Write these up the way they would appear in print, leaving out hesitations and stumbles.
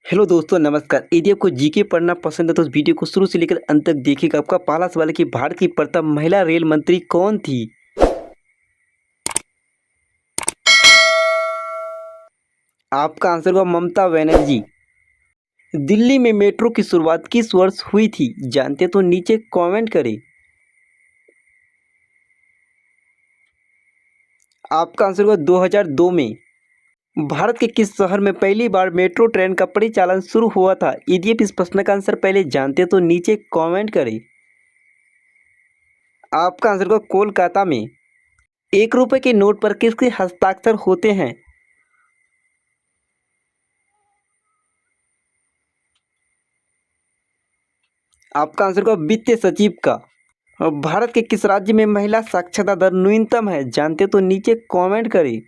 Hello दोस्तों, नमस्कार। यदि आपको जीके पढ़ना पसंद है तो इस वीडियो को शुरू से लेकर अंत तक देखिएगा। आपका पहला सवाल है कि भारत की प्रथम महिला रेल मंत्री कौन थी? आपका आंसर होगा ममता बनर्जी। दिल्ली में मेट्रो की शुरुआत किस वर्ष हुई थी? जानते तो नीचे कमेंट करें। आपका आंसर होगा 2002 में। भारत के किस शहर में पहली बार मेट्रो ट्रेन का परिचालन शुरू हुआ था? यदि आप इस प्रश्न का आंसर पहले जानते तो नीचे कमेंट करें। आपका आंसर होगा कोलकाता में। 1 रुपए के नोट पर किसके हस्ताक्षर होते हैं? आपका आंसर होगा वित्त सचिव का। भारत के किस राज्य में महिला साक्षरता दर न्यूनतम है? जानते तो नीचे कमेंट करें।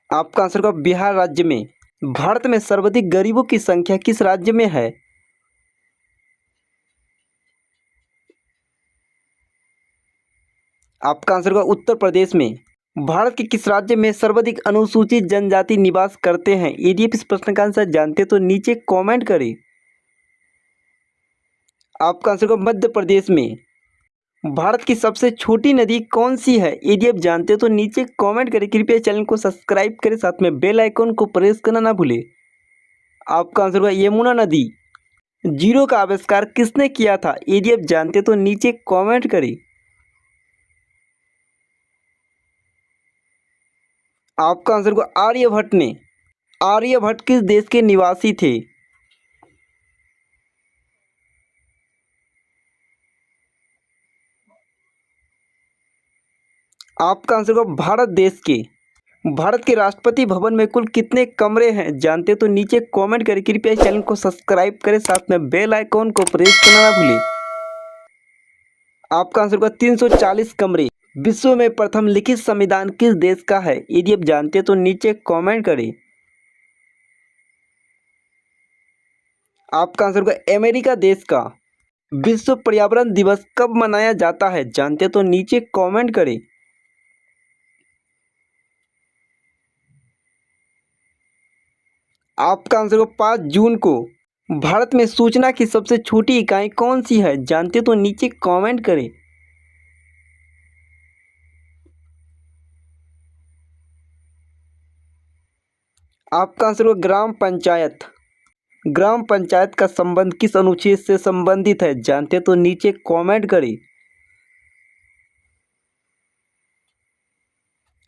आपका आंसर होगा बिहार राज्य में। भारत में सर्वाधिक गरीबों की संख्या किस राज्य में है? आपका आंसर होगा उत्तर प्रदेश में। भारत के किस राज्य में सर्वाधिक अनुसूचित जनजाति निवास करते हैं? यदि आप इस प्रश्न का आंसर जानते तो नीचे कमेंट करें। आपका आंसर होगा मध्य प्रदेश में। भारत की सबसे छोटी नदी कौन सी है? यदि आप जानते हो तो नीचे कमेंट करें। कृपया चैनल को सब्सक्राइब करें, साथ में बेल आइकन को प्रेस करना ना भूलें। आपका आंसर होगा यमुना नदी। जीरो का आविष्कार किसने किया था? यदि आप जानते तो नीचे कमेंट करें। आपका आंसर होगा आर्यभट्ट ने। आर्यभट्ट किस देश के निवासी थे? आपका आंसर होगा भारत देश के। भारत के राष्ट्रपति भवन में कुल कितने कमरे हैं? जानते तो नीचे कमेंट करें। कृपया इस चैनल को सब्सक्राइब करें, साथ में बेल आइकन को प्रेस करना ना भूलें। आपका आंसर होगा 340 कमरे। विश्व में प्रथम लिखित संविधान किस देश का है? यदि आप जानते तो नीचे कमेंट करें। आपका आंसर होगा अमेरिका देश का। विश्व पर्यावरण दिवस कब मनाया जाता है? जानते तो नीचे कमेंट करें। आपका आंसर होगा 5 जून को। भारत में सूचना की सबसे छोटी इकाई कौन सी है? जानते तो नीचे कमेंट करें। आपका आंसर होगा ग्राम पंचायत। ग्राम पंचायत का संबंध किस अनुच्छेद से संबंधित है? जानते तो नीचे कमेंट करें।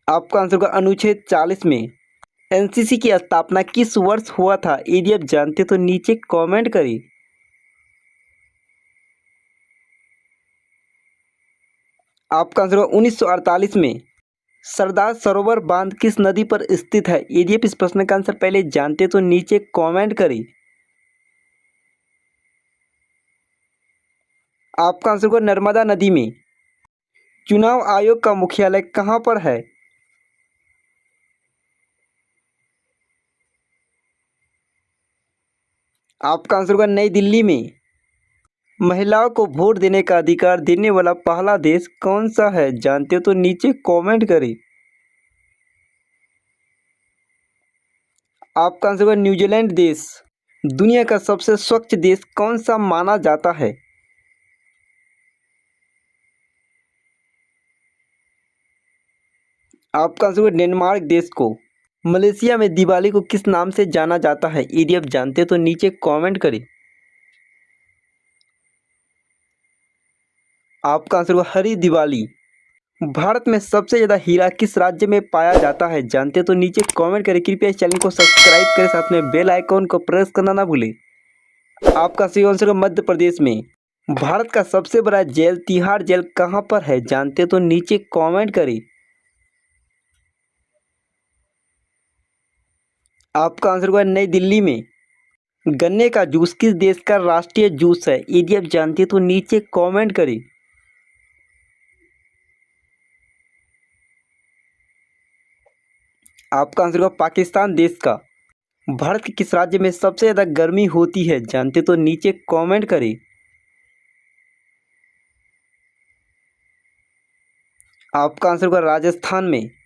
आपका आंसर होगा अनुच्छेद 40 में। एनसीसी की स्थापना किस वर्ष हुआ था? यदि आप जानते तो नीचे कमेंट करें। आपका आंसर होगा 1948 में। सरदार सरोवर बांध किस नदी पर स्थित है? यदि आप इस प्रश्न का आंसर पहले जानते तो नीचे कमेंट करें। आपका आंसर होगा नर्मदा नदी में। चुनाव आयोग का मुख्यालय कहाँ पर है? आपका आंसर होगा नई दिल्ली में। महिलाओं को वोट देने का अधिकार देने वाला पहला देश कौन सा है? जानते हो तो नीचे कमेंट करें। आपका आंसर होगा न्यूजीलैंड देश। दुनिया का सबसे स्वच्छ देश कौन सा माना जाता है? आपका आंसर होगा डेनमार्क देश को। मलेशिया में दिवाली को किस नाम से जाना जाता है? यदि आप जानते हो तो नीचे कमेंट करें। आपका आंसर होगा हरी दिवाली। भारत में सबसे ज़्यादा हीरा किस राज्य में पाया जाता है? जानते तो नीचे कमेंट करें। कृपया इस चैनल को सब्सक्राइब करें, साथ में बेल आइकन को प्रेस करना ना भूलें। आपका सही आंसर होगा मध्य प्रदेश में। भारत का सबसे बड़ा जेल तिहाड़ जेल कहाँ पर है? जानते तो नीचे कमेंट करें। आपका आंसर होगा नई दिल्ली में। गन्ने का जूस किस देश का राष्ट्रीय जूस है? यदि आप जानते तो नीचे कमेंट करें। आपका आंसर होगा पाकिस्तान देश का। भारत के किस राज्य में सबसे ज़्यादा गर्मी होती है? जानते तो नीचे कमेंट करें। आपका आंसर होगा राजस्थान में।